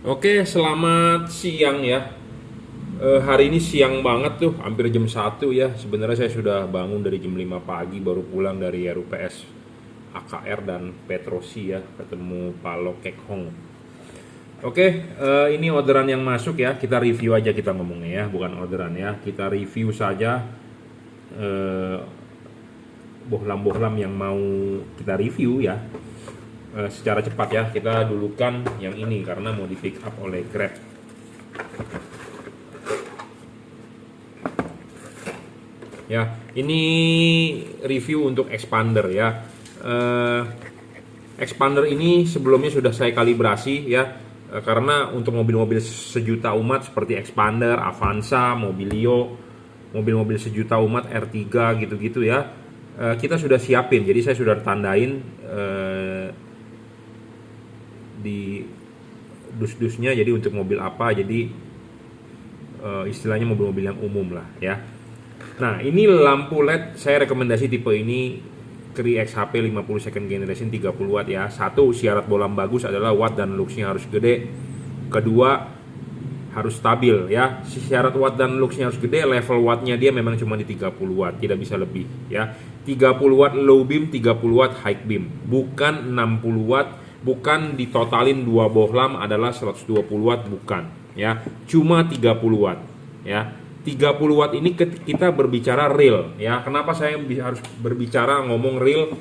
Oke, selamat siang ya. Hari ini siang banget tuh, hampir jam 1 ya. Sebenarnya saya sudah bangun dari jam 5 pagi, baru pulang dari RUPS AKR dan Petrosi ya, ketemu Pak Lo Kek Hong. Oke, ini orderan yang masuk ya. Kita review aja kita ngomongnya ya, bukan orderan ya. Kita review saja eh, bohlam-bohlam yang mau kita review ya. Secara cepat ya, kita dulukan yang ini karena mau di pick up oleh Grab. Ya, ini review untuk expander ya. Expander ini sebelumnya sudah saya kalibrasi ya, karena untuk mobil-mobil sejuta umat seperti Expander, Avanza, Mobilio, mobil-mobil sejuta umat R3 gitu-gitu ya, kita sudah siapin. Jadi saya sudah tandain di dus-dusnya, jadi untuk mobil apa, jadi istilahnya mobil-mobil yang umum lah ya. Nah, ini lampu LED saya rekomendasi tipe ini, Cree XHP 50 second generation 30 watt ya. Satu, syarat bohlam bagus adalah watt dan luxnya harus gede. Kedua, harus stabil ya. Syarat watt dan luxnya harus gede, level wattnya dia memang cuma di 30 watt, tidak bisa lebih ya. 30 watt low beam, 30 watt high beam, bukan 60 watt, bukan ditotalin 2 bohlam adalah 120 watt, bukan ya. Cuma 30 watt ya. 30 watt ini kita berbicara real ya. Kenapa saya harus berbicara ngomong real?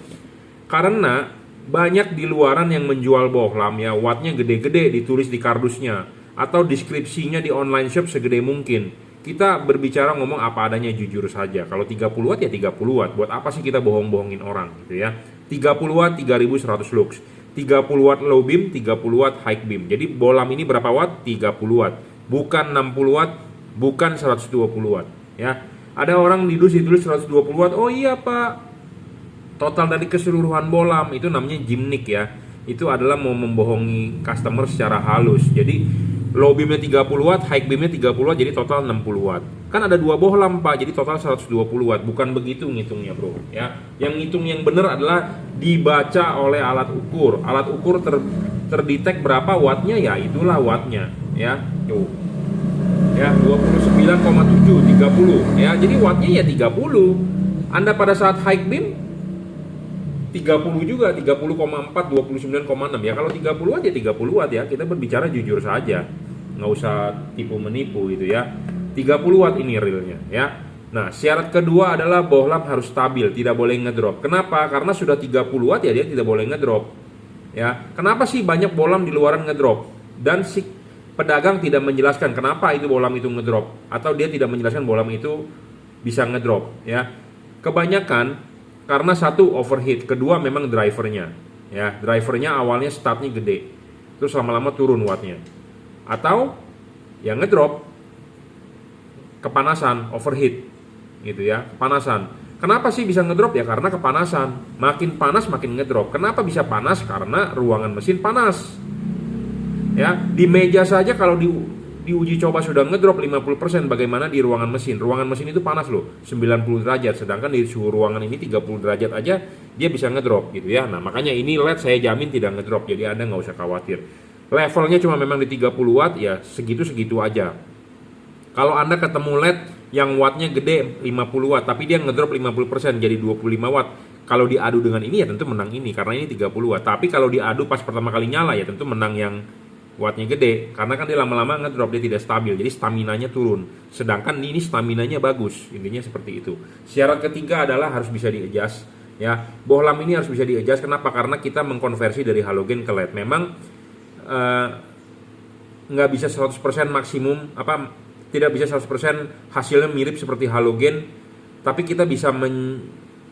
Karena banyak di luaran yang menjual bohlam ya, wattnya gede-gede ditulis di kardusnya atau deskripsinya di online shop segede mungkin. Kita berbicara ngomong apa adanya, jujur saja. Kalau 30 watt ya 30 watt. Buat apa sih kita bohong-bohongin orang gitu ya. 30 watt 3100 lux. 30 watt low beam, 30 watt high beam. Jadi bohlam ini berapa watt? 30 watt. Bukan 60 watt, bukan 120 watt ya. Ada orang di dus ditulis 120 watt. Oh iya Pak, total dari keseluruhan bohlam itu namanya gimmick ya. Itu adalah mau membohongi customer secara halus. Jadi low beamnya 30 watt, high beamnya 30 watt, jadi total 60 watt. Kan ada 2 bohlam Pak, jadi total 120 watt. Bukan begitu ngitungnya bro ya. Yang ngitung yang benar adalah dibaca oleh alat ukur. Alat ukur terdetek berapa wattnya, ya itulah wattnya ya. Tuh ya, 29,7 30 ya. Jadi wattnya ya 30. Anda pada saat high beam 30 juga, 30,4 29,6 ya. Kalau 30 watt ya 30 watt ya. Kita berbicara jujur saja, nggak usah tipu menipu gitu ya. 30 watt ini realnya ya. Nah, syarat kedua adalah bohlam harus stabil, tidak boleh ngedrop. Kenapa? Karena sudah 30 watt ya dia tidak boleh ngedrop ya. Kenapa sih banyak bohlam di luaran ngedrop? Dan si pedagang tidak menjelaskan kenapa itu bohlam itu ngedrop, atau dia tidak menjelaskan bohlam itu bisa ngedrop ya. Kebanyakan karena satu overheat, kedua memang drivernya ya. Drivernya awalnya startnya gede, terus lama-lama turun wattnya, atau yang ngedrop kepanasan, overheat gitu ya, kepanasan. Kenapa sih bisa ngedrop? Ya karena kepanasan, makin panas makin ngedrop. Kenapa bisa panas? Karena ruangan mesin panas ya. Di meja saja kalau diuji coba sudah ngedrop 50%, bagaimana di ruangan mesin? Ruangan mesin itu panas loh, 90 derajat, sedangkan di suhu ruangan ini 30 derajat aja dia bisa ngedrop gitu ya. Nah, makanya ini LED saya jamin tidak ngedrop, jadi Anda nggak usah khawatir. Levelnya cuma memang di 30 watt ya, segitu-segitu aja. Kalau Anda ketemu LED yang wattnya gede 50 watt tapi dia ngedrop 50% jadi 25 watt, kalau diadu dengan ini ya tentu menang ini karena ini 30 watt. Tapi kalau diadu pas pertama kali nyala ya tentu menang yang wattnya gede, karena kan dia lama-lama ngedrop, dia tidak stabil, jadi staminanya turun. Sedangkan ini staminanya bagus, intinya seperti itu. Syarat ketiga adalah harus bisa di-adjust ya. Bohlam ini harus bisa di-adjust. Kenapa? Karena kita mengkonversi dari halogen ke LED. Memang nggak bisa 100% maksimum, tidak bisa 100% hasilnya mirip seperti halogen, tapi kita bisa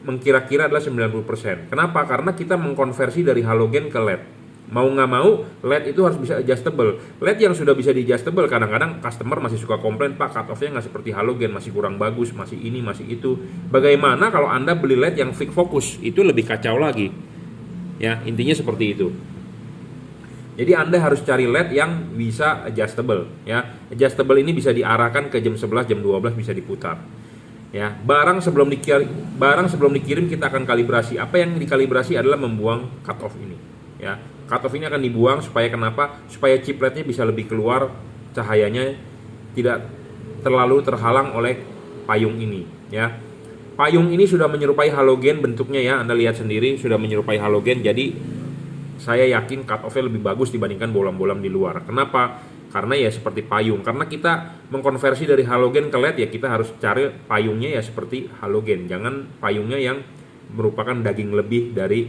mengkira-kira adalah 90%. Kenapa? Karena kita mengkonversi dari halogen ke LED. Mau nggak mau LED itu harus bisa adjustable. LED yang sudah bisa di adjustable, kadang-kadang customer masih suka komplain, Pak cut off-nya nggak seperti halogen, masih kurang bagus, masih ini, masih itu. Bagaimana kalau Anda beli LED yang fix focus? Itu lebih kacau lagi ya, intinya seperti itu. Jadi Anda harus cari LED yang bisa adjustable ya. Adjustable ini bisa diarahkan ke jam 11, jam 12 bisa diputar ya. Barang sebelum dikirim kita akan kalibrasi. Apa yang dikalibrasi adalah membuang cut off ini ya. Cut off ini akan dibuang supaya kenapa? Supaya chipletnya bisa lebih keluar, cahayanya tidak terlalu terhalang oleh payung ini ya. Payung ini sudah menyerupai halogen bentuknya ya, Anda lihat sendiri sudah menyerupai halogen. Jadi saya yakin cut off-nya lebih bagus dibandingkan bolam-bolam di luar. Kenapa? Karena ya seperti payung. Karena kita mengkonversi dari halogen ke LED ya, kita harus cari payungnya ya seperti halogen. Jangan payungnya yang merupakan daging lebih dari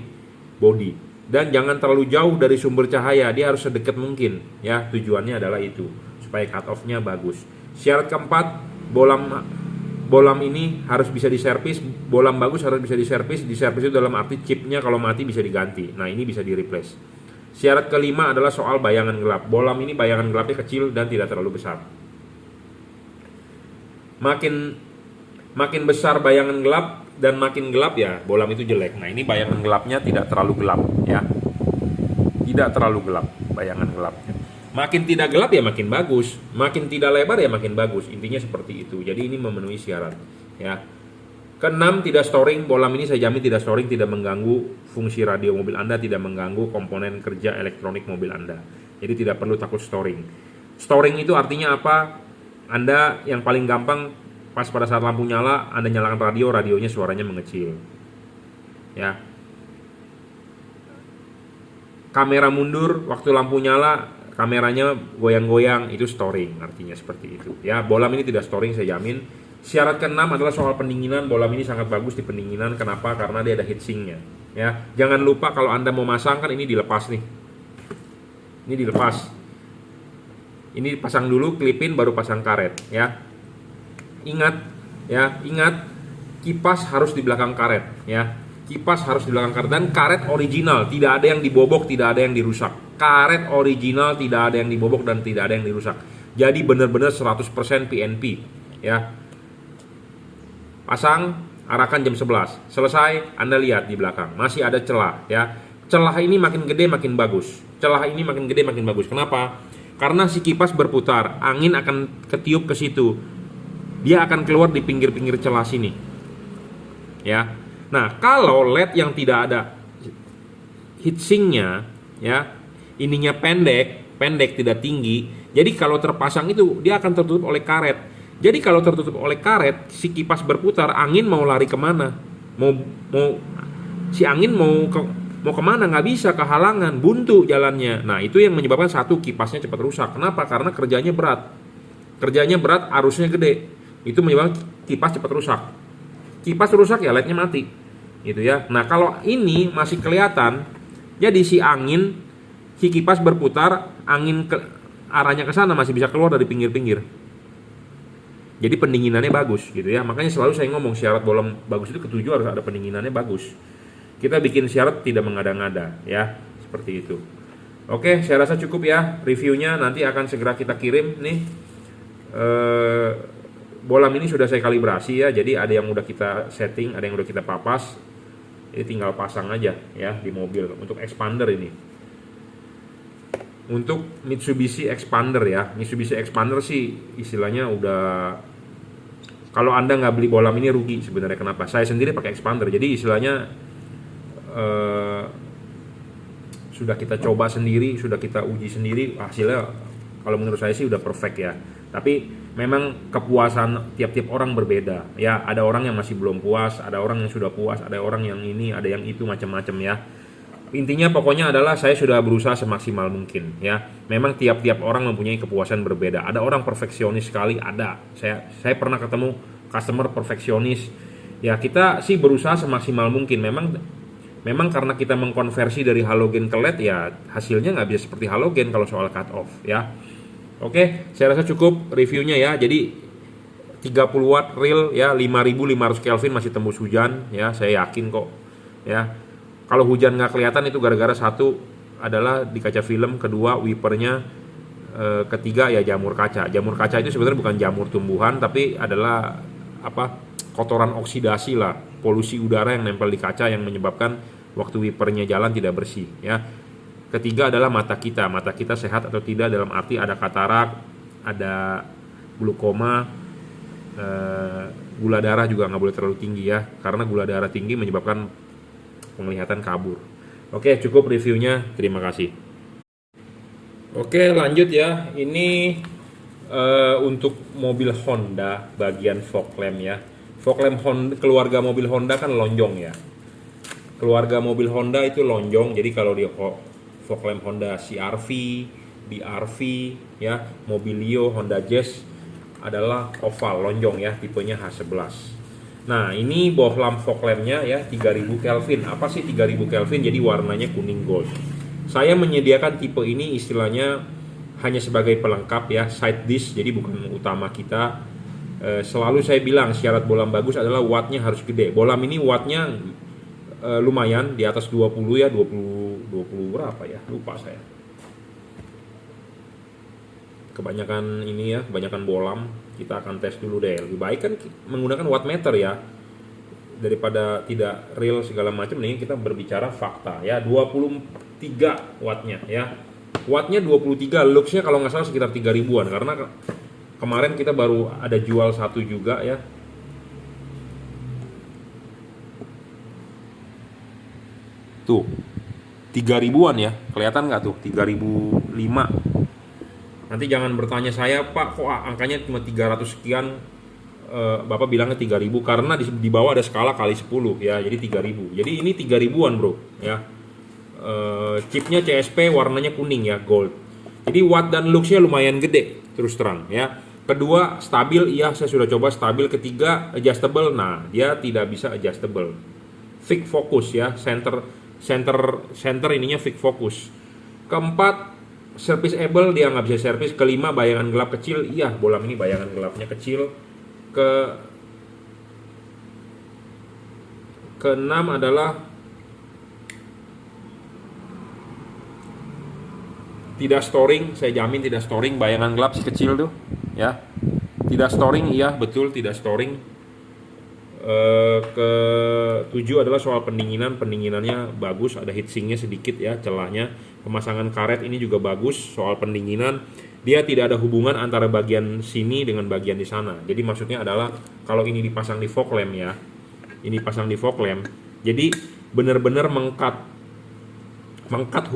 body. Dan jangan terlalu jauh dari sumber cahaya, dia harus sedekat mungkin ya. Tujuannya adalah itu, supaya cut off-nya bagus. Syarat keempat, bolam ini harus bisa diservis. Bolam bagus harus bisa diservis. Diservis itu dalam arti chipnya kalau mati bisa diganti. Nah, ini bisa di replace. Syarat kelima adalah soal bayangan gelap. Bolam ini bayangan gelapnya kecil dan tidak terlalu besar. Makin besar bayangan gelap dan makin gelap ya bolam itu jelek. Nah, ini bayangan gelapnya tidak terlalu gelap ya. Tidak terlalu gelap bayangan gelapnya. Makin tidak gelap ya makin bagus, makin tidak lebar ya makin bagus. Intinya seperti itu. Jadi ini memenuhi syarat ya. Keenam, tidak storing. Bolam ini saya jamin tidak storing, tidak mengganggu fungsi radio mobil Anda, tidak mengganggu komponen kerja elektronik mobil Anda. Jadi tidak perlu takut storing. Storing itu artinya apa? Anda yang paling gampang pas pada saat lampu nyala, Anda nyalakan radio, radionya suaranya mengecil. Ya. Kamera mundur waktu lampu nyala, kameranya goyang-goyang, itu storing, artinya seperti itu ya. Bolam ini tidak storing, saya jamin. Syarat keenam adalah soal pendinginan. Bolam ini sangat bagus di pendinginan. Kenapa? Karena dia ada heatsinknya ya. Jangan lupa kalau Anda mau masang, kan ini dilepas nih, ini dilepas, ini pasang dulu, klipin, baru pasang karet ya. Ingat ya, ingat kipas harus di belakang karet ya. Kipas harus di belakang karet, dan karet original, tidak ada yang dibobok, tidak ada yang dirusak. Karet original, tidak ada yang dibobok dan tidak ada yang dirusak. Jadi benar-benar 100% PNP ya. Pasang, arahkan jam 11. Selesai, Anda lihat di belakang masih ada celah ya. Celah ini makin gede makin bagus. Celah ini makin gede makin bagus. Kenapa? Karena si kipas berputar, angin akan ketiup ke situ. Dia akan keluar di pinggir-pinggir celah sini. Ya. Nah, kalau LED yang tidak ada heatsinknya ya, ininya pendek tidak tinggi. Jadi kalau terpasang itu dia akan tertutup oleh karet. Jadi kalau tertutup oleh karet, si kipas berputar, angin mau lari kemana? Si angin mau kemana? Nggak bisa, kehalangan, buntu jalannya. Nah, itu yang menyebabkan satu, kipasnya cepat rusak. Kenapa? Karena kerjanya berat. Kerjanya berat, arusnya gede. Itu menyebabkan kipas cepat rusak. Kipas rusak ya LED-nya mati. Gitu ya. Nah, kalau ini masih kelihatan, jadi si kipas berputar, angin arahnya ke sana masih bisa keluar dari pinggir-pinggir. Jadi pendinginannya bagus gitu ya. Makanya selalu saya ngomong syarat bolam bagus itu ketujuh harus ada pendinginannya bagus. Kita bikin syarat tidak mengada-ngada ya, seperti itu. Oke, saya rasa cukup ya reviewnya. Nanti akan segera kita kirim nih. Bolam ini sudah saya kalibrasi ya. Jadi ada yang udah kita setting, ada yang udah kita papas. Jadi tinggal pasang aja ya di mobil. Untuk expander ini, untuk Mitsubishi Expander ya. Mitsubishi Expander sih istilahnya udah, kalau Anda nggak beli bolam ini rugi sebenarnya. Kenapa? Saya sendiri pakai Expander, jadi istilahnya sudah kita coba sendiri, sudah kita uji sendiri, hasilnya kalau menurut saya sih udah perfect ya. Tapi memang kepuasan tiap-tiap orang berbeda ya. Ada orang yang masih belum puas, ada orang yang sudah puas, ada orang yang ini, ada yang itu, macam-macam ya. Intinya pokoknya adalah saya sudah berusaha semaksimal mungkin ya. Memang tiap-tiap orang mempunyai kepuasan berbeda. Ada orang perfeksionis sekali, ada. Saya pernah ketemu customer perfeksionis. Ya, kita sih berusaha semaksimal mungkin. Memang karena kita mengkonversi dari halogen ke LED ya, hasilnya nggak bisa seperti halogen kalau soal cut off ya. Oke, saya rasa cukup reviewnya ya. Jadi 30 watt real ya, 5500 Kelvin masih tembus hujan ya, saya yakin kok ya. Kalau hujan nggak kelihatan itu gara-gara satu adalah di kaca film, kedua wipernya, ketiga ya jamur kaca. Jamur kaca itu sebenarnya bukan jamur tumbuhan, tapi adalah kotoran oksidasi lah, polusi udara yang nempel di kaca yang menyebabkan waktu wipernya jalan tidak bersih ya. Ketiga adalah mata kita sehat atau tidak, dalam arti ada katarak, ada glukoma, gula darah juga nggak boleh terlalu tinggi ya, karena gula darah tinggi menyebabkan penglihatan kabur. Oke, cukup reviewnya. Terima kasih. Oke, lanjut ya. Ini untuk mobil Honda bagian fog lamp ya. Fog lamp Honda, keluarga mobil Honda kan lonjong ya. Keluarga mobil Honda itu lonjong. Jadi kalau di fog lamp Honda CR-V, BR-V ya, Mobilio, Honda Jazz adalah oval lonjong ya, tipenya H11. Nah, ini bohlam fog lampnya ya 3000 Kelvin. Apa sih 3000 Kelvin? Jadi warnanya kuning gold. Saya menyediakan tipe ini istilahnya hanya sebagai pelengkap ya, side dish, jadi bukan utama kita. Selalu saya bilang syarat bohlam bagus adalah wattnya harus gede. Bohlam ini wattnya lumayan di atas 20 ya, 20 berapa ya? Lupa saya. Kebanyakan ini ya, kebanyakan bohlam. Kita akan tes dulu deh. Lebih baik kan menggunakan wattmeter ya, daripada tidak real segala macam. Nih kita berbicara fakta ya. 23 wattnya ya, wattnya 23, luxnya kalau nggak salah sekitar 3000-an, karena kemarin kita baru ada jual satu juga ya. Tuh 3000-an ya, kelihatan nggak tuh? 3005. Nanti jangan bertanya saya, Pak kok angkanya cuma 300 sekian. Bapak bilangnya 3000 karena di bawah ada skala kali 10 ya, jadi 3000. Jadi ini 3000-an bro ya. Chipnya CSP, warnanya kuning ya, gold. Jadi watt dan luxnya lumayan gede terus terang ya. Kedua stabil, iya saya sudah coba stabil. Ketiga adjustable, nah dia tidak bisa adjustable. Fix focus ya, center ininya fix focus. Keempat serviceable, dia nggak bisa service. Kelima bayangan gelap kecil, iya bohlam ini bayangan gelapnya kecil. Keenam adalah tidak storing, saya jamin tidak storing, bayangan gelap kecil tuh ya. Tidak storing, iya betul tidak storing. Ketujuh adalah soal pendinginan, pendinginannya bagus, ada heatsinknya sedikit ya, celahnya. Pemasangan karet ini juga bagus soal pendinginan. Dia tidak ada hubungan antara bagian sini dengan bagian di sana. Jadi maksudnya adalah kalau ini dipasang di fog lamp ya, ini pasang di fog lamp, jadi benar-benar mengkat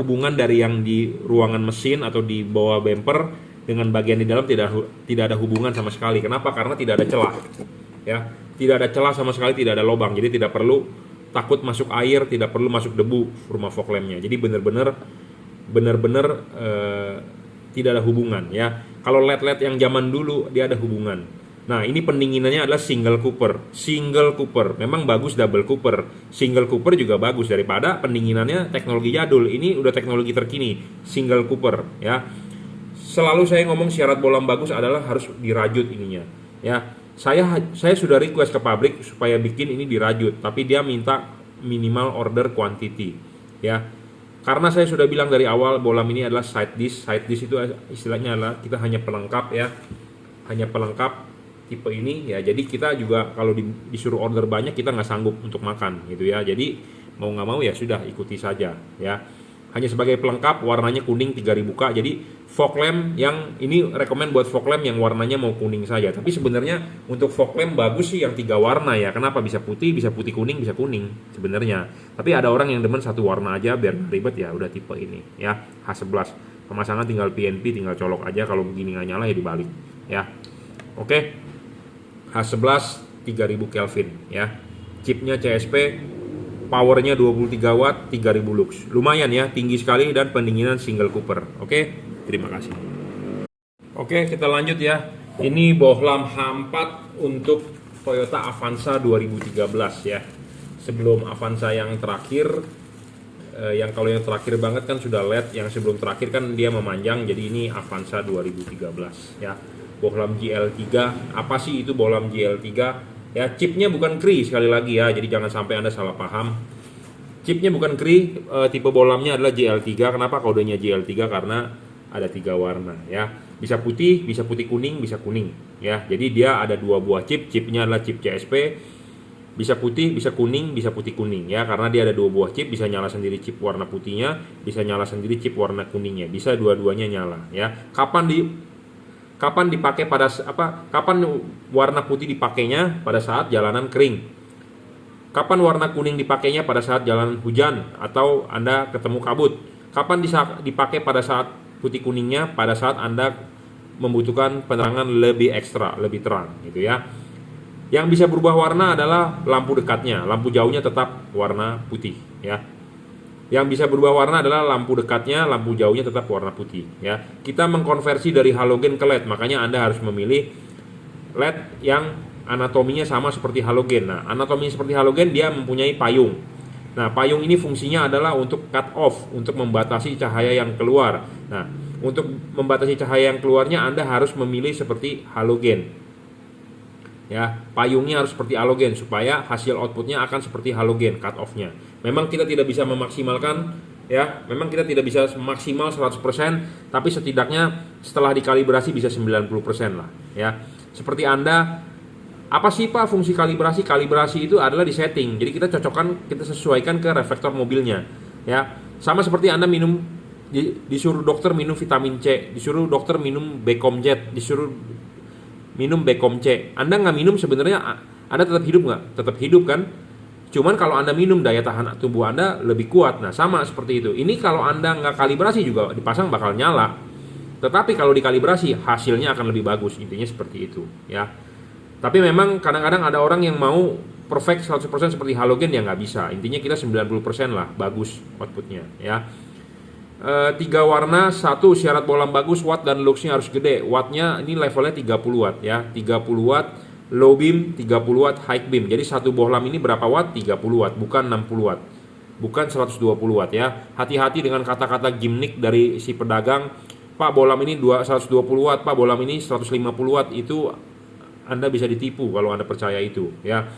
hubungan dari yang di ruangan mesin atau di bawah bumper dengan bagian di dalam tidak ada hubungan sama sekali. Kenapa? Karena tidak ada celah ya, tidak ada celah sama sekali, tidak ada lubang. Jadi tidak perlu takut masuk air, tidak perlu masuk debu rumah fog lampnya. Jadi benar-benar tidak ada hubungan ya. Kalau LED-LED yang zaman dulu dia ada hubungan. Nah, ini pendinginannya adalah single cooper. Single cooper, memang bagus double cooper. Single cooper juga bagus daripada pendinginannya teknologi jadul. Ini udah teknologi terkini, single cooper ya. Selalu saya ngomong syarat bohlam bagus adalah harus dirajut ininya ya. Saya sudah request ke pabrik supaya bikin ini dirajut, tapi dia minta minimal order quantity ya. Karena saya sudah bilang dari awal bohlam ini adalah side dish. Side dish itu istilahnya adalah kita hanya pelengkap ya, hanya pelengkap tipe ini ya. Jadi kita juga kalau disuruh order banyak kita nggak sanggup untuk makan gitu ya. Jadi mau nggak mau ya sudah ikuti saja ya. Hanya sebagai pelengkap, warnanya kuning 3000 K. Jadi fog lamp yang ini rekomend buat fog lamp yang warnanya mau kuning saja. Tapi sebenarnya untuk fog lamp bagus sih yang 3 warna ya. Kenapa? Bisa putih kuning, bisa kuning sebenarnya. Tapi ada orang yang demen satu warna aja biar ribet ya, udah tipe ini ya, H11. Pemasangan tinggal PNP, tinggal colok aja. Kalau begini nggak nyala ya dibalik ya. Oke. H11 3000 Kelvin ya. Chipnya CSP, powernya 23 watt, 3000 lux. Lumayan ya, tinggi sekali dan pendinginan single cooper. Oke, terima kasih. Oke, kita lanjut ya. Ini bohlam H4 untuk Toyota Avanza 2013 ya. Sebelum Avanza yang terakhir, kalau yang terakhir banget kan sudah LED, yang sebelum terakhir kan dia memanjang. Jadi ini Avanza 2013 ya. Bohlam GL3, apa sih itu bohlam GL3? Ya, chipnya bukan Cree sekali lagi ya, jadi jangan sampai Anda salah paham. Chipnya bukan Cree, tipe bohlamnya adalah GL3. Kenapa kodenya GL3? Karena ada 3 warna ya. Bisa putih kuning, bisa kuning ya. Jadi dia ada 2 buah chip, chipnya adalah chip CSP. Bisa putih, bisa kuning, bisa putih kuning ya. Karena dia ada 2 buah chip, bisa nyala sendiri chip warna putihnya, bisa nyala sendiri chip warna kuningnya. Bisa dua-duanya nyala ya. Kapan dipakai kapan warna putih dipakainya? Pada saat jalanan kering. Kapan warna kuning dipakainya? Pada saat jalan hujan atau Anda ketemu kabut. Kapan dipakai pada saat putih kuningnya? Pada saat Anda membutuhkan penerangan lebih ekstra, lebih terang gitu ya. Yang bisa berubah warna adalah lampu dekatnya, lampu jauhnya tetap warna putih ya. Yang bisa berubah warna adalah lampu dekatnya, lampu jauhnya tetap warna putih ya. Kita mengkonversi dari halogen ke LED, makanya Anda harus memilih LED yang anatominya sama seperti halogen. Nah, anatominya seperti halogen, dia mempunyai payung. Nah, payung ini fungsinya adalah untuk cut off, untuk membatasi cahaya yang keluar. Nah, untuk membatasi cahaya yang keluarnya Anda harus memilih seperti halogen. Ya, payungnya harus seperti halogen supaya hasil outputnya akan seperti halogen cut off-nya. Memang kita tidak bisa memaksimalkan ya, memang kita tidak bisa maksimal 100%, tapi setidaknya setelah dikalibrasi bisa 90% lah ya. Seperti Anda, apa sih Pak fungsi kalibrasi? Kalibrasi itu adalah di setting. Jadi kita cocokkan, kita sesuaikan ke reflektor mobilnya ya. Sama seperti Anda minum, disuruh dokter minum vitamin C, disuruh dokter minum Becomjet, disuruh minum Becom C. Anda nggak minum sebenarnya Anda tetap hidup nggak? Tetap hidup kan? Cuman kalau Anda minum daya tahan tubuh Anda lebih kuat. Nah sama seperti itu. Ini kalau Anda nggak kalibrasi juga dipasang bakal nyala. Tetapi kalau dikalibrasi hasilnya akan lebih bagus. Intinya seperti itu ya. Tapi memang kadang-kadang ada orang yang mau perfect 100% seperti halogen ya nggak bisa. Intinya kita 90% lah bagus outputnya ya. 3 warna, 1 syarat bohlam bagus, watt dan luxnya harus gede. Wattnya ini levelnya 30 watt ya, 30 watt low beam, 30 watt high beam. Jadi satu bohlam ini berapa watt? 30 watt, bukan 60 watt, bukan 120 watt ya. Hati-hati dengan kata-kata gimmick dari si pedagang. Pak bohlam ini 120 watt, Pak bohlam ini 150 watt. Itu Anda bisa ditipu kalau Anda percaya itu ya.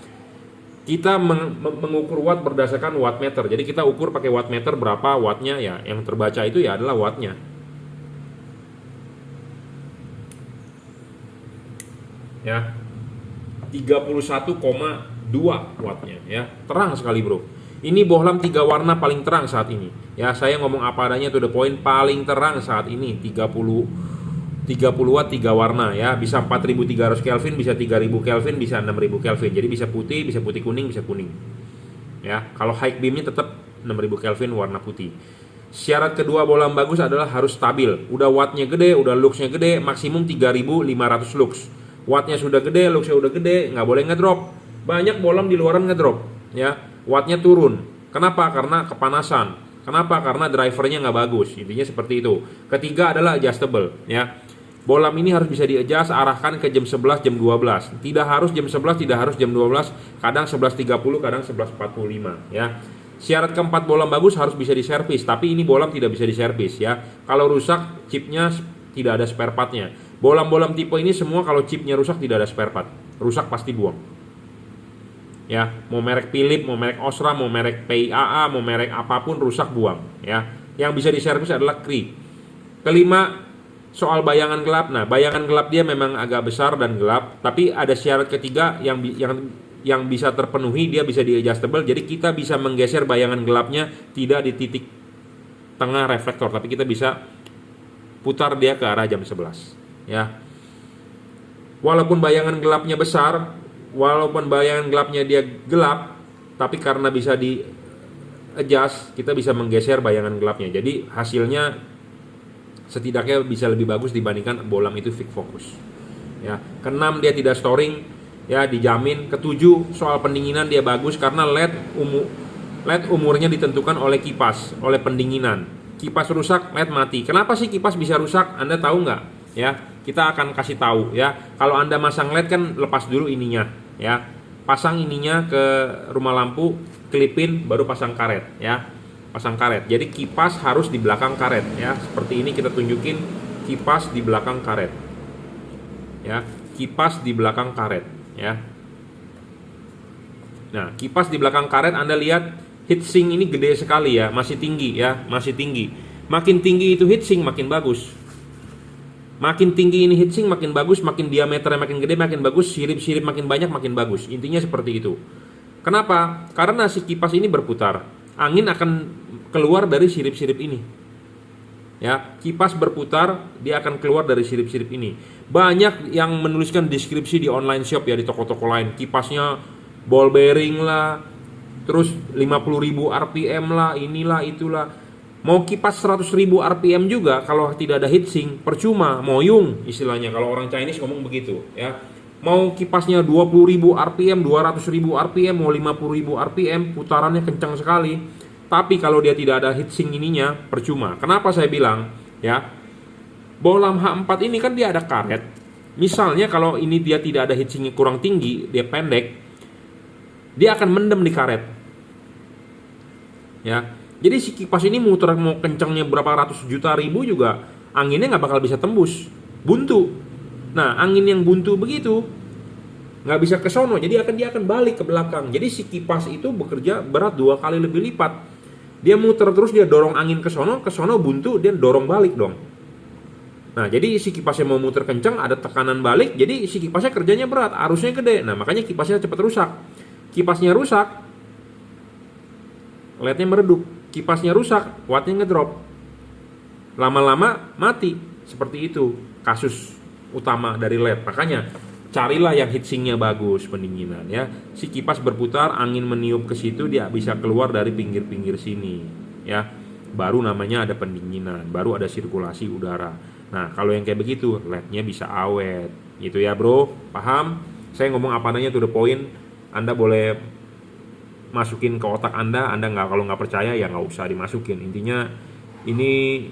Kita mengukur watt berdasarkan wattmeter. Jadi kita ukur pakai wattmeter berapa wattnya ya. Yang terbaca itu ya adalah wattnya. Ya. 31,2 wattnya ya. Terang sekali bro. Ini bohlam 3 warna paling terang saat ini. Ya, saya ngomong apa adanya to the point, paling terang saat ini 30 watt 3 warna ya, bisa 4300 Kelvin, bisa 3000 Kelvin, bisa 6000 Kelvin. Jadi bisa putih kuning, bisa kuning. Ya, kalau high beamnya tetap 6000 Kelvin warna putih. Syarat kedua bohlam bagus adalah harus stabil. Udah wattnya gede, udah luxnya gede, maksimum 3500 lux. Wattnya sudah gede, luxnya udah gede, nggak boleh ngedrop. Banyak bohlam di luaran ngedrop ya. Wattnya turun. Kenapa? Karena kepanasan. Kenapa? Karena drivernya nggak bagus. Intinya seperti itu. Ketiga adalah adjustable ya. Bohlam ini harus bisa di-adjust, arahkan ke jam 11, jam 12. Tidak harus jam 11, tidak harus jam 12, kadang 11.30, kadang 11.45 ya. Syarat keempat bohlam bagus harus bisa diservis, tapi ini bohlam tidak bisa diservis ya. Kalau rusak, chipnya tidak ada spare partnya. Bohlam-bohlam tipe ini semua kalau chipnya rusak tidak ada spare part. Rusak pasti buang. Ya, mau merek Philips, mau merek Osram, mau merek PIAA, mau merek apapun rusak buang ya. Yang bisa diservis adalah kri. Kelima, soal bayangan gelap. Nah, bayangan gelap dia memang agak besar dan gelap, tapi ada syarat ketiga yang bisa terpenuhi, dia bisa di-adjustable. Jadi kita bisa menggeser bayangan gelapnya tidak di titik tengah reflektor, tapi kita bisa putar dia ke arah jam 11 ya. Walaupun bayangan gelapnya besar, walaupun bayangan gelapnya dia gelap, tapi karena bisa di-adjust, kita bisa menggeser bayangan gelapnya. Jadi hasilnya setidaknya bisa lebih bagus dibandingkan bohlam itu fix fokus ya. Keenam, dia tidak storing ya, dijamin. Ketujuh, soal pendinginan dia bagus karena LED umurnya ditentukan oleh kipas, oleh pendinginan. Kipas rusak, LED mati. Kenapa sih kipas bisa rusak? Anda tahu nggak ya? Kita akan kasih tahu ya. Kalau Anda masang LED kan lepas dulu ininya ya, pasang ininya ke rumah lampu, klipin, baru pasang karet ya. Pasang karet. Jadi kipas harus di belakang karet ya. Seperti ini kita tunjukin kipas di belakang karet. Ya, kipas di belakang karet ya. Nah, kipas di belakang karet Anda lihat heatsink ini gede sekali ya, masih tinggi ya, masih tinggi. Makin tinggi itu heatsink makin bagus. Makin tinggi ini heatsink makin bagus, makin diameternya makin gede makin bagus, sirip-sirip makin banyak makin bagus. Intinya seperti itu. Kenapa? Karena si kipas ini berputar. Angin akan keluar dari sirip-sirip ini. Ya, kipas berputar, dia akan keluar dari sirip-sirip ini. Banyak yang menuliskan deskripsi di online shop ya, di toko-toko lain. Kipasnya ball bearing lah, terus 50.000 RPM lah, inilah itulah. Mau kipas 100.000 RPM juga kalau tidak ada heatsink percuma, moyung istilahnya kalau orang Chinese ngomong begitu ya. Mau kipasnya 20.000 RPM, 200.000 RPM, mau 50.000 RPM, putarannya kencang sekali. Tapi kalau dia tidak ada heatsink ininya percuma. Kenapa saya bilang ya? Bohlam H4 ini kan dia ada karet. Misalnya kalau ini dia tidak ada heatsinknya kurang tinggi, dia pendek, dia akan mendem di karet. Ya, jadi si kipas ini muter mau kencangnya berapa ratus juta ribu juga anginnya nggak bakal bisa tembus, buntu. Nah, angin yang buntu begitu nggak bisa ke sono, jadi dia akan balik ke belakang. Jadi si kipas itu bekerja berat 2 kali lebih lipat. Dia muter terus, dia dorong angin ke sono buntu, dia dorong balik dong. Nah, jadi si kipasnya mau muter kencang, ada tekanan balik, jadi si kipasnya kerjanya berat, arusnya gede. Nah, makanya kipasnya cepat rusak. Kipasnya rusak, LED-nya meredup. Kipasnya rusak, wattnya ngedrop. Lama-lama mati. Seperti itu kasus utama dari LED. Makanya carilah yang heatsinknya bagus, pendinginan ya. Si kipas berputar, angin meniup ke situ, dia bisa keluar dari pinggir-pinggir sini ya. Baru namanya ada pendinginan, baru ada sirkulasi udara. Nah, kalau yang kayak begitu, LED-nya bisa awet. Gitu ya, bro. Paham? Saya ngomong apa adanya to the point. Anda boleh masukin ke otak Anda nggak, kalau nggak percaya ya nggak usah dimasukin. Intinya ini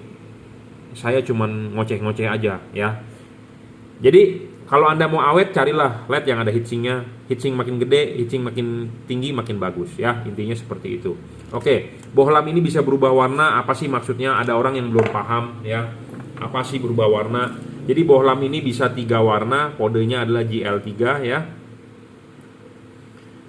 saya cuman ngoceh-ngoceh aja ya. Jadi kalau Anda mau awet, carilah LED yang ada heatsinknya. Heatsink makin gede, heatsink makin tinggi, makin bagus ya. Intinya seperti itu. Oke, bohlam ini bisa berubah warna. Apa sih maksudnya? Ada orang yang belum paham ya. Apa sih berubah warna? Jadi bohlam ini bisa 3 warna. Kodenya adalah GL3 ya.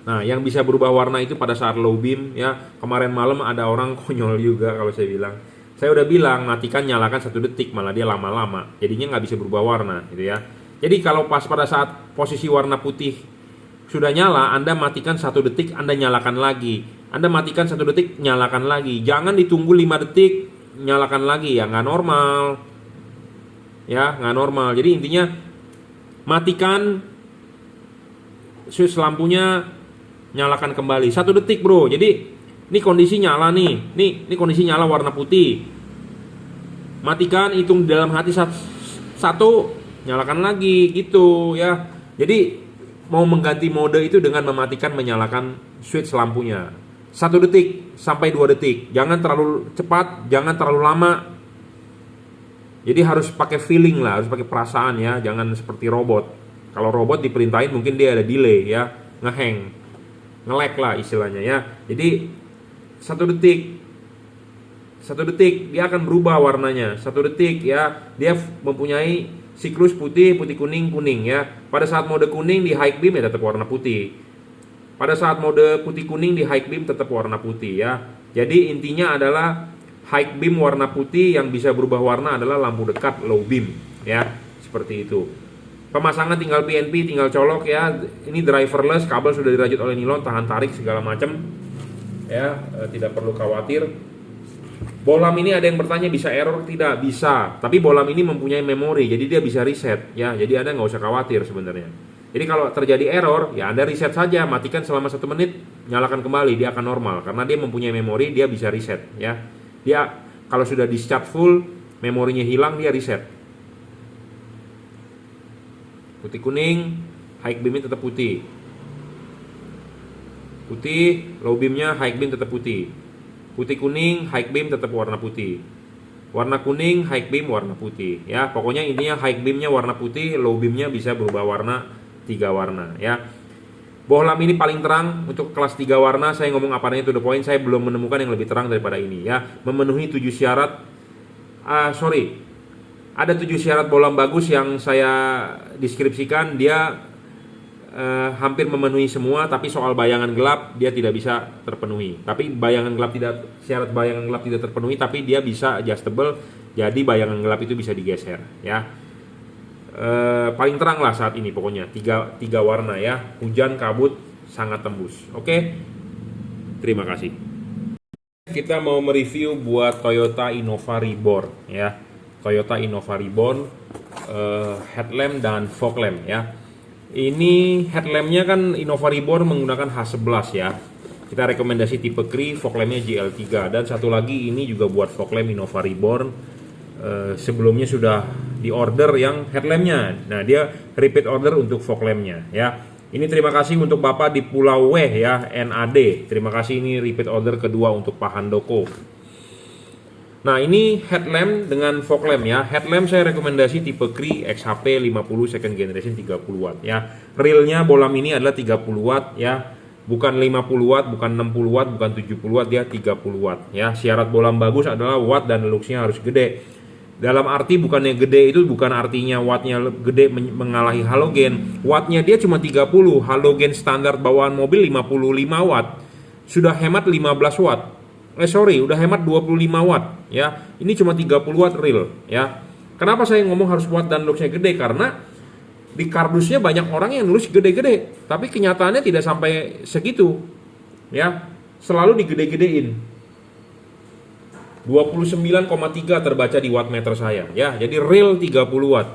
Nah, yang bisa berubah warna itu pada saat low beam ya. Kemarin malam ada orang konyol juga kalau saya bilang. Saya udah bilang matikan, nyalakan 1 detik, malah dia lama-lama. Jadinya nggak bisa berubah warna gitu ya. Jadi kalau pas pada saat posisi warna putih sudah nyala, Anda matikan 1 detik, Anda nyalakan lagi. Anda matikan 1 detik, nyalakan lagi. Jangan ditunggu 5 detik, nyalakan lagi, ya nggak normal. Ya, nggak normal. Jadi intinya matikan switch lampunya, nyalakan kembali 1 detik, bro. Jadi ini kondisi nyala nih. Ini kondisi nyala warna putih. Matikan, hitung di dalam hati 1, nyalakan lagi gitu ya. Jadi mau mengganti mode itu dengan mematikan, menyalakan switch lampunya 1 detik sampai 2 detik. Jangan terlalu cepat, jangan terlalu lama. Jadi harus pakai feeling lah, harus pakai perasaan ya. Jangan seperti robot. Kalau robot diperintahin mungkin dia ada delay ya, ngehang, nge-lag lah istilahnya ya. Jadi 1 detik dia akan berubah warnanya. 1 detik ya, dia mempunyai siklus putih, kuning ya. Pada saat mode kuning di high beam ya tetap warna putih. Pada saat mode putih kuning di high beam tetap warna putih ya. Jadi intinya adalah high beam warna putih, yang bisa berubah warna adalah lampu dekat low beam ya. Seperti itu. Pemasangan tinggal PNP, tinggal colok ya. Ini driverless, kabel sudah dirajut oleh nilon, tahan tarik segala macam. Ya, tidak perlu khawatir. Bohlam ini ada yang bertanya bisa error? Tidak bisa. Tapi bohlam ini mempunyai memori, jadi dia bisa reset ya. Jadi Anda nggak usah khawatir sebenarnya. Jadi kalau terjadi error, ya Anda reset saja, matikan selama 1 menit, nyalakan kembali, dia akan normal karena dia mempunyai memori, dia bisa reset ya. Dia kalau sudah discharge full, memorinya hilang, dia reset. Putih kuning, high beamnya tetap putih. Putih, low beamnya high beam tetap putih. Putih kuning, high beam tetap warna putih. Warna kuning, high beam warna putih. Ya, pokoknya intinya high beamnya warna putih, low beamnya bisa berubah warna 3 warna. Ya, bohlam ini paling terang untuk kelas 3 warna. Saya ngomong apa adanya to the point. Saya belum menemukan yang lebih terang daripada ini. Ya, memenuhi 7 syarat. Ada 7 syarat bohlam bagus yang saya deskripsikan. Dia hampir memenuhi semua, tapi soal bayangan gelap dia tidak bisa terpenuhi. Tapi syarat bayangan gelap tidak terpenuhi, tapi dia bisa adjustable, jadi bayangan gelap itu bisa digeser ya. Paling terang lah saat ini pokoknya tiga warna ya. Hujan, kabut, sangat tembus. Oke, terima kasih. Kita mau mereview buat Toyota Innova Reborn ya. Toyota Innova Reborn, headlamp dan fog lamp ya. Ini headlampnya kan Innova Reborn menggunakan H11 ya. Kita rekomendasi tipe Cree, fog lampnya GL3. Dan satu lagi ini juga buat fog lamp Innova Reborn. Sebelumnya sudah di order yang headlampnya. Nah, dia repeat order untuk fog lampnya ya. Ini terima kasih untuk Bapak di Pulau W ya, NAD. Terima kasih, ini repeat order kedua untuk Pak Handoko. Nah, ini headlamp dengan fog lamp ya. Headlamp saya rekomendasi tipe Cree XHP 50 second generation 30 watt ya. Reelnya bolam ini adalah 30 watt ya. Bukan 50 watt, bukan 60 watt, bukan 70 watt, dia 30 watt ya. Syarat bolam bagus adalah watt dan luxnya harus gede. Dalam arti bukannya gede itu bukan artinya wattnya gede mengalahi halogen. Wattnya dia cuma 30, halogen standar bawaan mobil 55 watt. Sudah hemat 15 watt. Udah hemat 25 watt ya. Ini cuma 30 watt real ya. Kenapa saya ngomong harus watt dan luxnya gede? Karena di kardusnya banyak orang yang nulis gede-gede, tapi kenyataannya tidak sampai segitu ya. Selalu digede-gedein. 29,3 terbaca di wattmeter saya ya. Jadi real 30 watt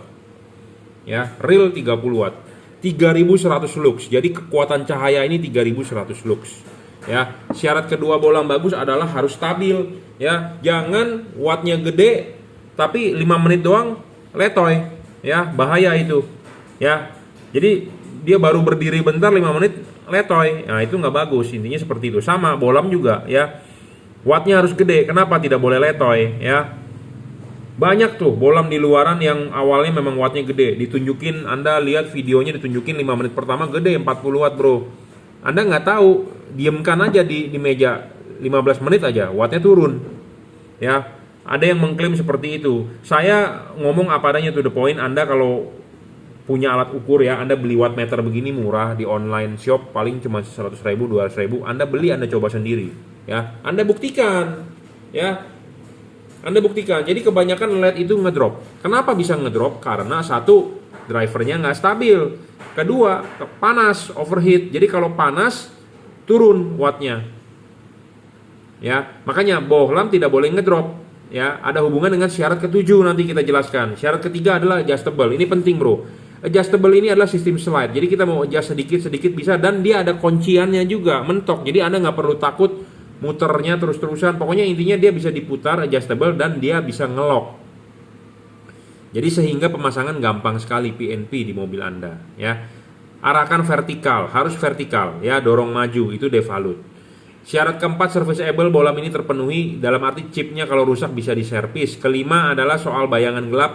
ya, real 30 watt, 3100 lux. Jadi kekuatan cahaya ini 3100 lux ya. Syarat kedua bolam bagus adalah harus stabil ya. Jangan wattnya gede tapi 5 menit doang letoy ya, bahaya itu ya. Jadi dia baru berdiri bentar 5 menit letoy. Nah, itu nggak bagus. Intinya seperti itu. Sama bolam juga ya. Wattnya harus gede. Kenapa tidak boleh letoy ya? Banyak tuh bolam di luaran yang awalnya memang wattnya gede. Ditunjukin, Anda lihat videonya, ditunjukin 5 menit pertama gede 40 watt bro. Anda nggak tahu, diemkan aja di meja 15 menit aja wattnya turun ya. Ada yang mengklaim seperti itu. Saya ngomong apa adanya, to the point. Anda kalau punya alat ukur ya, Anda beli wattmeter begini murah di online shop paling cuma 100.000, 200.000. Anda beli, Anda coba sendiri ya. Anda buktikan ya. Anda buktikan. Jadi kebanyakan LED itu ngedrop. Kenapa bisa ngedrop? Karena satu, drivernya nggak stabil. Kedua, panas, overheat. Jadi kalau panas turun wattnya ya. Makanya bohlam tidak boleh ngedrop ya. Ada hubungan dengan syarat ketujuh, nanti kita jelaskan. Syarat ketiga adalah adjustable. Ini penting bro. Adjustable ini adalah sistem slide. Jadi kita mau adjust sedikit-sedikit bisa, dan dia ada kunciannya juga, mentok. Jadi Anda nggak perlu takut muternya terus-terusan. Pokoknya intinya dia bisa diputar, adjustable, dan dia bisa ngelock. Jadi sehingga pemasangan gampang sekali PNP di mobil Anda ya. Arahkan vertikal, harus vertikal ya, dorong maju, itu devalut. Syarat keempat, serviceable bolam ini terpenuhi, dalam arti chipnya kalau rusak bisa diservis. Kelima adalah soal bayangan gelap.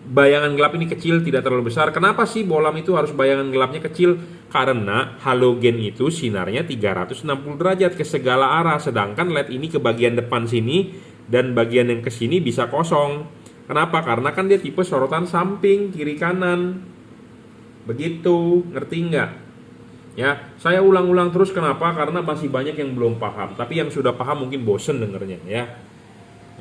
Bayangan gelap ini kecil, tidak terlalu besar. Kenapa sih bolam itu harus bayangan gelapnya kecil? Karena halogen itu sinarnya 360 derajat ke segala arah, sedangkan LED ini ke bagian depan sini dan bagian yang ke sini bisa kosong. Kenapa? Karena kan dia tipe sorotan samping, kiri kanan. Begitu, ngerti nggak? Ya, saya ulang-ulang terus kenapa? Karena masih banyak yang belum paham. Tapi yang sudah paham mungkin bosen dengernya ya.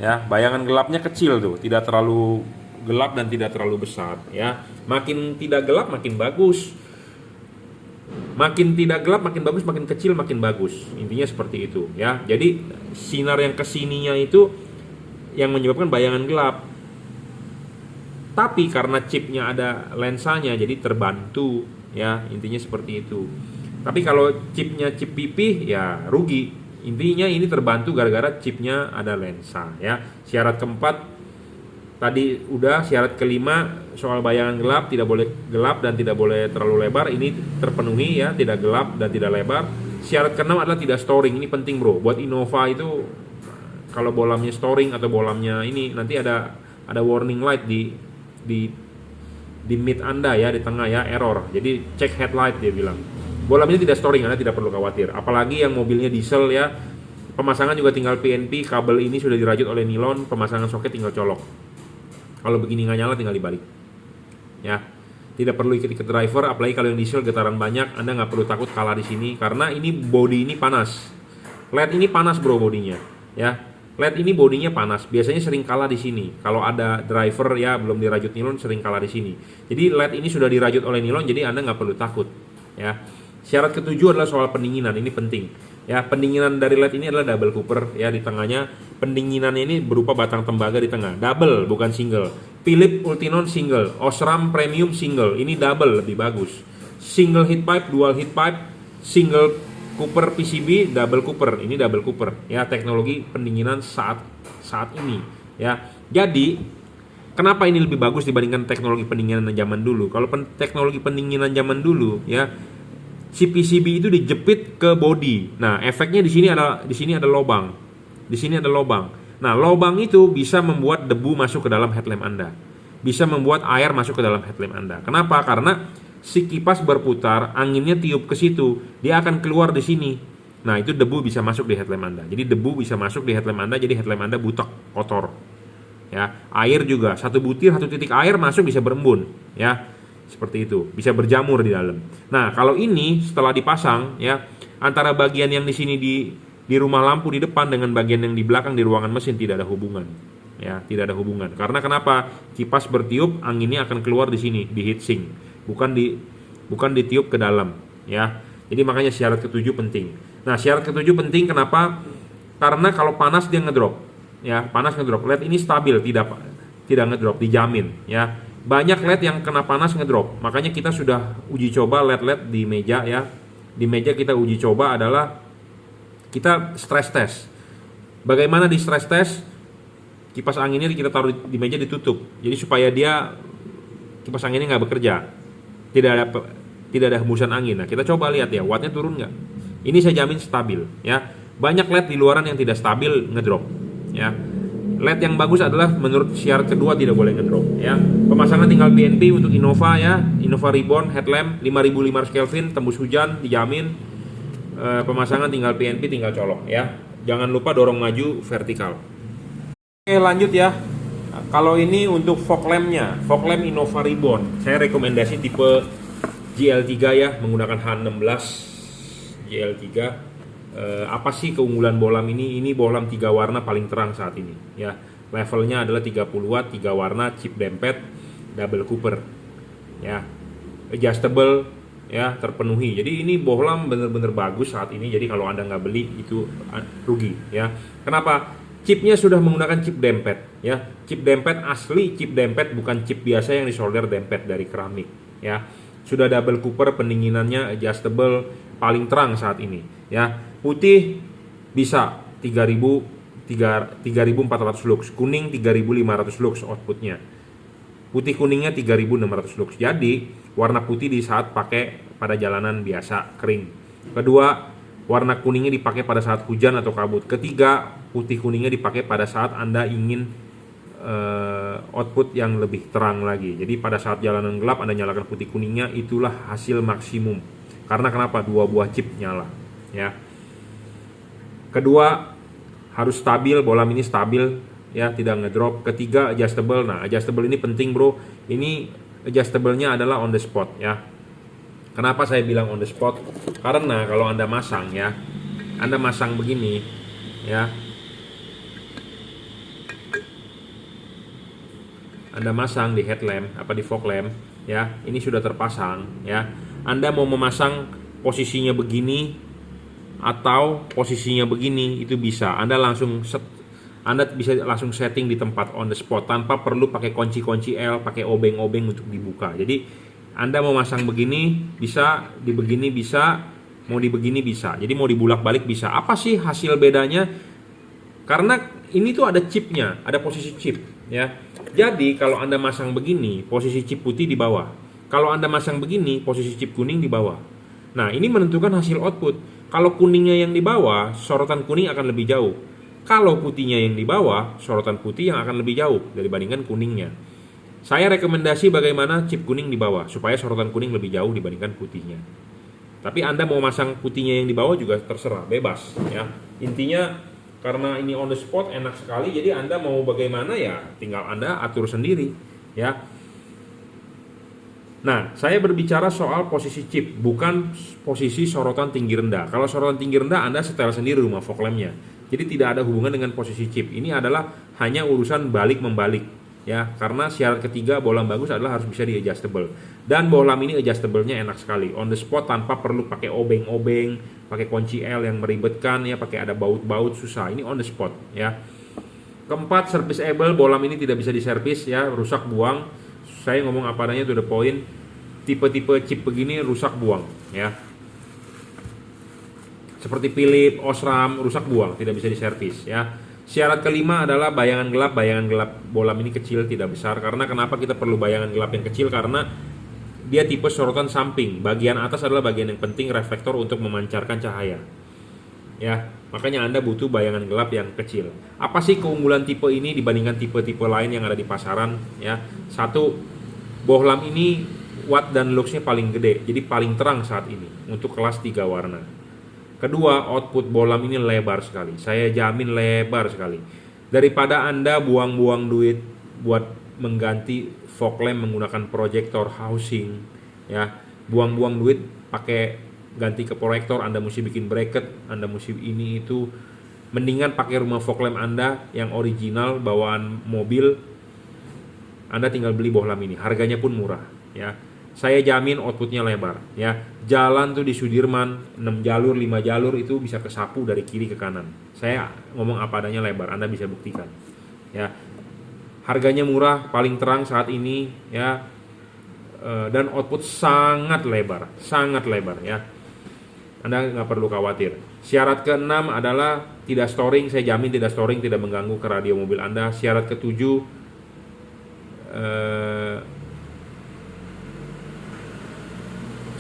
Ya, bayangan gelapnya kecil tuh, tidak terlalu gelap dan tidak terlalu besar ya. Makin tidak gelap makin bagus. Makin tidak gelap makin bagus, makin kecil makin bagus. Intinya seperti itu ya. Jadi sinar yang kesininya itu yang menyebabkan bayangan gelap. Tapi karena chipnya ada lensanya jadi terbantu ya. Intinya seperti itu. Tapi kalau chipnya chip pipih ya rugi. Intinya ini terbantu gara-gara chipnya ada lensa ya. Syarat keempat tadi udah, syarat kelima soal bayangan gelap, tidak boleh gelap dan tidak boleh terlalu lebar. Ini terpenuhi ya, tidak gelap dan tidak lebar. Syarat keenam adalah tidak storing. Ini penting bro. Buat Innova itu kalau bolamnya storing atau bolamnya ini nanti ada warning light di mid Anda ya, di tengah ya, error. Jadi cek headlight dia bilang. Bolamnya tidak storing, Anda tidak perlu khawatir. Apalagi yang mobilnya diesel ya. Pemasangan juga tinggal PNP, kabel ini sudah dirajut oleh nilon, pemasangan soket tinggal colok. Kalau begini nggak nyala tinggal dibalik ya. Tidak perlu ikut-ikut driver, apalagi kalau yang diesel getaran banyak. Anda nggak perlu takut kalah di sini karena ini body ini panas. LED ini panas bro bodinya ya. LED ini bodinya panas, biasanya sering kalah di sini. Kalau ada driver ya belum dirajut nilon sering kalah di sini. Jadi LED ini sudah dirajut oleh nilon, jadi Anda nggak perlu takut ya. Syarat ketujuh adalah soal pendinginan, ini penting ya. Pendinginan dari LED ini adalah double cooper ya, di tengahnya pendinginannya ini berupa batang tembaga di tengah, double bukan single. Philips Ultinon single, Osram Premium single, ini double lebih bagus. Single heat pipe, dual heat pipe, single Cooper PCB double Cooper, ini double Cooper ya, teknologi pendinginan saat ini ya. Jadi kenapa ini lebih bagus dibandingkan teknologi pendinginan zaman dulu? Kalau teknologi pendinginan zaman dulu ya, si PCB itu dijepit ke body. Nah, efeknya di sini ada lubang. Di sini ada lubang. Nah, lubang itu bisa membuat debu masuk ke dalam headlamp Anda. Bisa membuat air masuk ke dalam headlamp Anda. Kenapa? Karena si kipas berputar, anginnya tiup ke situ, dia akan keluar di sini. Nah, itu debu bisa masuk di headlamp Anda. Jadi debu bisa masuk di headlamp Anda, jadi headlamp Anda butek, kotor. Ya, air juga, satu butir, satu titik air masuk bisa berembun, ya. Seperti itu, bisa berjamur di dalam. Nah, kalau ini setelah dipasang, ya, antara bagian yang di sini di rumah lampu di depan dengan bagian yang di belakang di ruangan mesin tidak ada hubungan. Ya, tidak ada hubungan. Karena kenapa? Kipas bertiup, anginnya akan keluar di sini, di heatsink. Bukan ditiup ke dalam, ya. Jadi makanya syarat ketujuh penting. Nah, syarat ketujuh penting kenapa? Karena kalau panas dia ngedrop, ya, panas ngedrop. LED ini stabil, tidak ngedrop, dijamin, ya. Banyak LED yang kena panas ngedrop. Makanya kita sudah uji coba LED di meja, ya. Di meja kita uji coba adalah kita stress test. Bagaimana di stress test? Kipas anginnya kita taruh di meja ditutup. Jadi supaya dia kipas anginnya nggak bekerja. Tidak ada hembusan angin. Nah, kita coba lihat ya, wattnya turun nggak? Ini saya jamin stabil, ya. Banyak LED di luaran yang tidak stabil ngedrop, ya. LED yang bagus adalah menurut syarat kedua tidak boleh ngedrop, ya. Pemasangan tinggal PNP untuk Innova, ya. Innova Ribbon headlamp 5500 Kelvin tembus hujan dijamin. Pemasangan tinggal PNP, tinggal colok, ya. Jangan lupa dorong maju vertikal. Oke, lanjut ya. Kalau ini untuk fog lampnya, fog lamp Innova Ribbon, saya rekomendasi tipe GL3 ya, menggunakan H16 GL3. Apa sih keunggulan bohlam ini? Ini bohlam 3 warna paling terang saat ini ya. Levelnya adalah 30 watt, 3 warna, chip dempet, double Cooper ya, adjustable ya, terpenuhi. Jadi ini bohlam bener-bener bagus saat ini. Jadi kalau Anda nggak beli itu rugi ya. Kenapa? Chipnya sudah menggunakan chip dempet ya. Chip dempet asli, chip dempet bukan chip biasa yang disolder dempet dari keramik ya. Sudah double Cooper, pendinginannya adjustable, paling terang saat ini ya. Putih bisa 3400 lux, kuning 3500 lux outputnya. Putih kuningnya 3600 lux. Jadi warna putih di saat pakai pada jalanan biasa kering. Kedua, warna kuningnya dipakai pada saat hujan atau kabut. Ketiga, putih kuningnya dipakai pada saat Anda ingin output yang lebih terang lagi. Jadi pada saat jalanan gelap Anda nyalakan putih kuningnya, itulah hasil maksimum. Karena kenapa? 2 buah chip nyala ya. Kedua, harus stabil, bohlam ini stabil ya, tidak ngedrop. Ketiga, adjustable. Nah, adjustable ini penting, Bro. Ini adjustable-nya adalah on the spot ya. Kenapa saya bilang on the spot? Karena kalau Anda masang ya, Anda masang begini ya, Anda masang di headlamp di fog lamp ya, ini sudah terpasang ya. Anda mau memasang posisinya begini atau posisinya begini itu bisa. Anda bisa langsung setting di tempat on the spot tanpa perlu pakai kunci L, pakai obeng-obeng untuk dibuka. Jadi Anda mau masang begini bisa, di begini bisa, mau di begini bisa. Jadi mau dibulak-balik bisa. Apa sih hasil bedanya? Karena ini tuh ada chipnya, ada posisi chip ya. Jadi kalau Anda masang begini, posisi chip putih di bawah. Kalau Anda masang begini, posisi chip kuning di bawah. Nah, ini menentukan hasil output. Kalau kuningnya yang di bawah, sorotan kuning akan lebih jauh. Kalau putihnya yang di bawah, sorotan putih yang akan lebih jauh dibandingkan kuningnya. Saya rekomendasi bagaimana chip kuning di bawah supaya sorotan kuning lebih jauh dibandingkan putihnya. Tapi Anda mau masang putihnya yang di bawah juga terserah, bebas ya. Intinya karena ini on the spot enak sekali, jadi Anda mau bagaimana ya tinggal Anda atur sendiri ya. Nah, saya berbicara soal posisi chip, bukan posisi sorotan tinggi rendah. Kalau sorotan tinggi rendah Anda setel sendiri rumah fog lamp-nya. Jadi tidak ada hubungan dengan posisi chip. Ini adalah hanya urusan balik membalik ya. Karena syarat ketiga bohlam bagus adalah harus bisa di adjustable. Dan bohlam ini adjustable-nya enak sekali, on the spot tanpa perlu pakai obeng-obeng, pakai kunci L yang meribetkan ya, pakai ada baut-baut susah. Ini on the spot ya. Keempat, serviceable, bohlam ini tidak bisa diservis ya, rusak buang. Saya ngomong apa adanya, to the point. Tipe-tipe chip begini rusak buang ya. seperti Philips, Osram, rusak buang, tidak bisa diservis ya. Syarat kelima adalah bayangan gelap. Bayangan gelap bohlam ini kecil, tidak besar. Karena kenapa kita perlu bayangan gelap yang kecil? Karena dia tipe sorotan samping. Bagian atas adalah bagian yang penting, reflektor untuk memancarkan cahaya. Ya, makanya Anda butuh bayangan gelap yang kecil. Apa sih keunggulan tipe ini dibandingkan tipe-tipe lain yang ada di pasaran? Ya, satu, bohlam ini watt dan luxnya paling gede, jadi paling terang saat ini untuk kelas 3 warna. Kedua, output bohlam ini lebar sekali. Saya jamin lebar sekali. Daripada Anda buang-buang duit buat mengganti fog lamp menggunakan proyektor housing, ya, buang-buang duit pakai ganti ke proyektor, Anda mesti bikin bracket, Anda mesti ini itu. Mendingan pakai rumah fog lamp Anda yang original bawaan mobil. Anda tinggal beli bohlam ini. Harganya pun murah, ya. Saya jamin outputnya lebar, ya. Jalan tuh di Sudirman 6 jalur, 5 jalur itu bisa kesapu dari kiri ke kanan. Saya ngomong apa adanya lebar, Anda bisa buktikan. Ya. Harganya murah, paling terang saat ini, ya. Dan output sangat lebar ya. Anda nggak perlu khawatir. Syarat ke-6 adalah tidak storing. Saya jamin tidak storing, tidak mengganggu ke radio mobil Anda. Syarat ke-7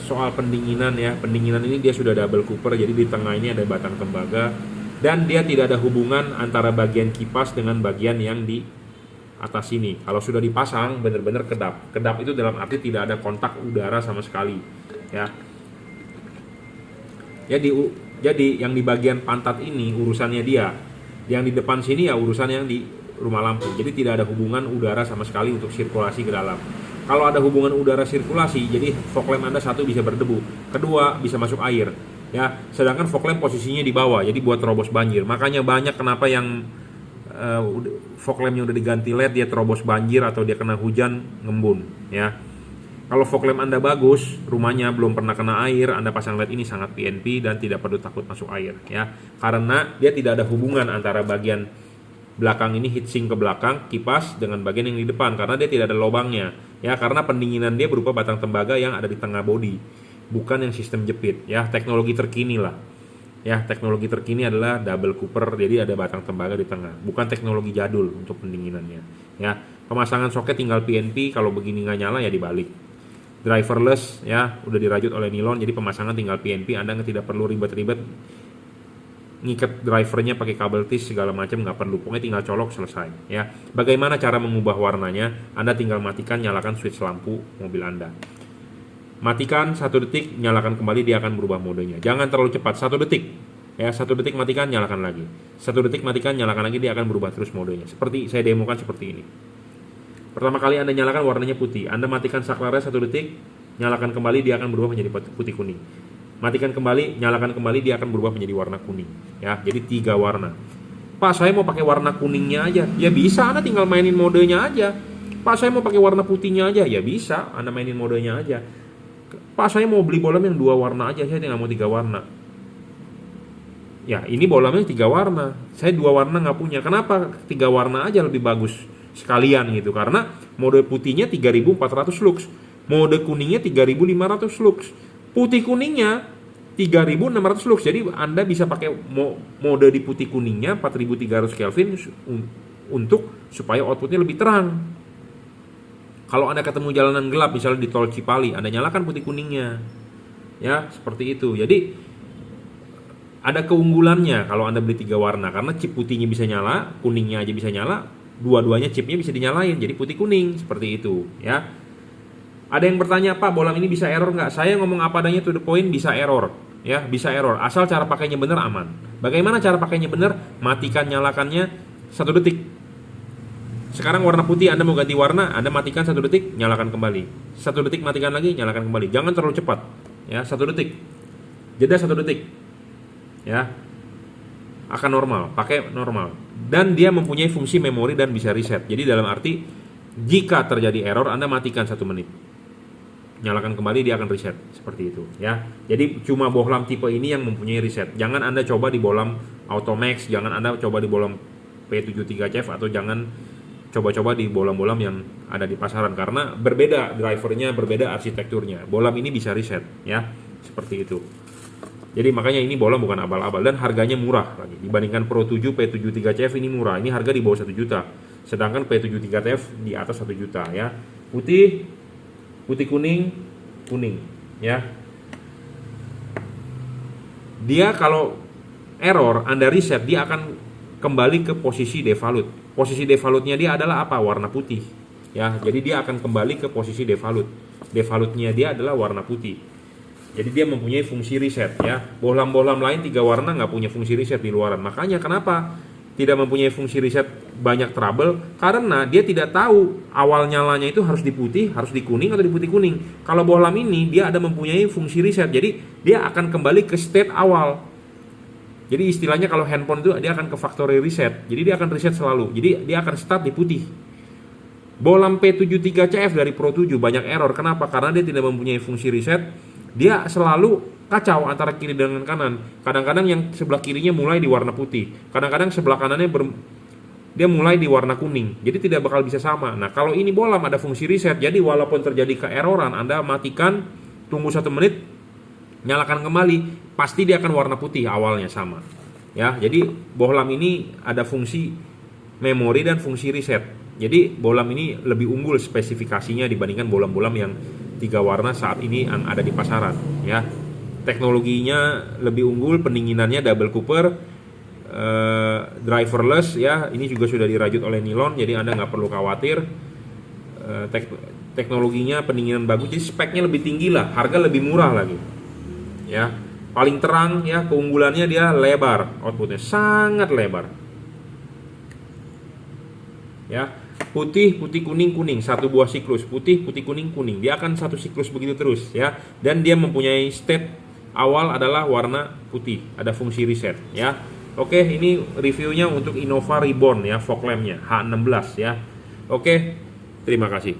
soal pendinginan ya. Pendinginan ini dia sudah double cooper, jadi di tengah ini ada batang tembaga dan dia tidak ada hubungan antara bagian kipas dengan bagian yang di atas ini. Kalau sudah dipasang benar-benar kedap. Kedap itu dalam arti tidak ada kontak udara sama sekali, ya. Jadi yang di bagian pantat ini urusannya dia. Yang di depan sini ya urusan yang di rumah lampu. Jadi tidak ada hubungan udara sama sekali untuk sirkulasi ke dalam. Kalau ada hubungan udara sirkulasi, jadi fog lamp Anda satu bisa berdebu, kedua bisa masuk air, ya. Sedangkan fog lamp posisinya di bawah, jadi buat terobos banjir. Makanya banyak kenapa yang fog lampnya udah diganti LED dia terobos banjir atau dia kena hujan ngembun, ya. Kalau fog lamp Anda bagus, rumahnya belum pernah kena air, Anda pasang LED ini sangat PNP dan tidak perlu takut masuk air, ya. Karena dia tidak ada hubungan antara bagian belakang ini heatsink ke belakang kipas dengan bagian yang di depan karena dia tidak ada lubangnya, ya. Karena pendinginan dia berupa batang tembaga yang ada di tengah bodi, bukan yang sistem jepit, ya. Teknologi terkini lah, ya. Teknologi terkini adalah double cooper, jadi ada batang tembaga di tengah, bukan teknologi jadul untuk pendinginannya, ya. Pemasangan soket tinggal PNP, kalau begini nggak nyala ya dibalik. Driverless, ya, udah dirajut oleh nilon, jadi pemasangan tinggal PNP. Anda tidak perlu ribet-ribet ngikat drivernya pakai kabel tis segala macam, nggak perlu, pokoknya tinggal colok selesai, ya. Bagaimana cara mengubah warnanya? Anda tinggal matikan, nyalakan switch lampu mobil Anda. Matikan 1 detik, nyalakan kembali, dia akan berubah modenya. Jangan terlalu cepat, 1 detik, ya. 1 detik matikan, nyalakan lagi. 1 detik matikan, nyalakan lagi, dia akan berubah terus modenya. Seperti saya demokan seperti ini. Pertama kali Anda nyalakan warnanya putih, Anda matikan saklarnya 1 detik, nyalakan kembali, dia akan berubah menjadi putih kuning. Matikan kembali, nyalakan kembali, dia akan berubah menjadi warna kuning, ya. Jadi 3 warna. Pak, saya mau pakai warna kuningnya aja. Ya bisa, Anda tinggal mainin modenya aja. Pak, saya mau pakai warna putihnya aja. Ya bisa, Anda mainin modenya aja. Pak, saya mau beli bohlam yang 2 warna aja, saya tinggal mau 3 warna. Ya, ini bohlamnya 3 warna. Saya 2 warna nggak punya. Kenapa 3 warna aja lebih bagus sekalian gitu? Karena mode putihnya 3400 lux, mode kuningnya 3500 lux. Putih kuningnya 3600 lux. Jadi Anda bisa pakai mode di putih kuningnya 4300 Kelvin untuk supaya outputnya lebih terang. Kalau Anda ketemu jalanan gelap misalnya di tol Cipali, Anda nyalakan putih kuningnya. Ya, seperti itu. Jadi ada keunggulannya kalau Anda beli 3 warna karena chip putihnya bisa nyala, kuningnya aja bisa nyala, dua-duanya chipnya bisa dinyalain jadi putih kuning, seperti itu, ya. Ada yang bertanya, Pak, bohlam ini bisa error nggak? Saya ngomong apa adanya to the point, bisa error, ya, bisa error. Asal cara pakainya benar, aman. Bagaimana cara pakainya benar? Matikan, nyalakannya 1 detik. Sekarang warna putih, Anda mau ganti warna, Anda matikan 1 detik, nyalakan kembali. 1 detik matikan lagi, nyalakan kembali. Jangan terlalu cepat, ya, 1 detik. Jeda 1 detik, ya, akan normal, pakai normal. Dan dia mempunyai fungsi memori dan bisa reset. Jadi dalam arti jika terjadi error, Anda matikan 1 menit. Nyalakan kembali, dia akan reset, seperti itu, ya. Jadi cuma bohlam tipe ini yang mempunyai reset. Jangan Anda coba di bohlam Automax, jangan Anda coba di bohlam P73CF, atau jangan coba-coba di bohlam-bohlam yang ada di pasaran karena berbeda drivernya, berbeda arsitekturnya. Bohlam ini bisa reset, ya, seperti itu. Jadi makanya ini bohlam bukan abal-abal dan harganya murah lagi. Dibandingkan Pro 7 P73CF ini murah. Ini harga di bawah 1 juta. Sedangkan P73TF di atas 1 juta ya. Putih, putih kuning, kuning ya. Dia kalau error, Anda reset, dia akan kembali ke posisi devalute. Posisi devalute-nya dia adalah apa? Warna putih. Ya, jadi dia akan kembali ke posisi devalute. Devalute-nya dia adalah warna putih. Jadi dia mempunyai fungsi reset ya. Bohlam-bohlam lain 3 warna nggak punya fungsi reset di luaran. Makanya kenapa tidak mempunyai fungsi reset banyak trouble? Karena dia tidak tahu awal nyalanya itu harus di putih, harus di kuning atau di putih kuning. Kalau bohlam ini dia ada mempunyai fungsi reset. Jadi dia akan kembali ke state awal. Jadi istilahnya kalau handphone itu dia akan ke factory reset. Jadi dia akan reset selalu. Jadi dia akan start di putih. Bohlam P73CF dari Pro 7 banyak error. Kenapa? Karena dia tidak mempunyai fungsi reset. Dia selalu kacau antara kiri dengan kanan. Kadang-kadang yang sebelah kirinya mulai di warna putih. Kadang-kadang sebelah kanannya dia mulai di warna kuning. Jadi tidak bakal bisa sama. Nah kalau ini bohlam ada fungsi reset. Jadi walaupun terjadi keeroran, Anda matikan, tunggu 1 menit, nyalakan kembali, pasti dia akan warna putih awalnya sama. Ya, jadi bohlam ini ada fungsi memori dan fungsi reset. Jadi bohlam ini lebih unggul spesifikasinya dibandingkan bohlam-bohlam yang 3 warna saat ini yang ada di pasaran. Ya, teknologinya lebih unggul, pendinginannya double cooper, driverless. Ya, ini juga sudah dirajut oleh nilon, jadi Anda nggak perlu khawatir. Teknologinya pendinginan bagus, jadi speknya lebih tinggi lah, harga lebih murah lagi. Ya, paling terang ya, keunggulannya dia lebar, outputnya sangat lebar. Ya, putih, putih, kuning, kuning, satu buah siklus, putih, putih, kuning, kuning. Dia akan satu siklus begitu terus ya. Dan dia mempunyai state awal adalah warna putih, ada fungsi reset ya. Oke, ini reviewnya untuk Innova Reborn ya, fog lampnya H16 ya. Oke, terima kasih.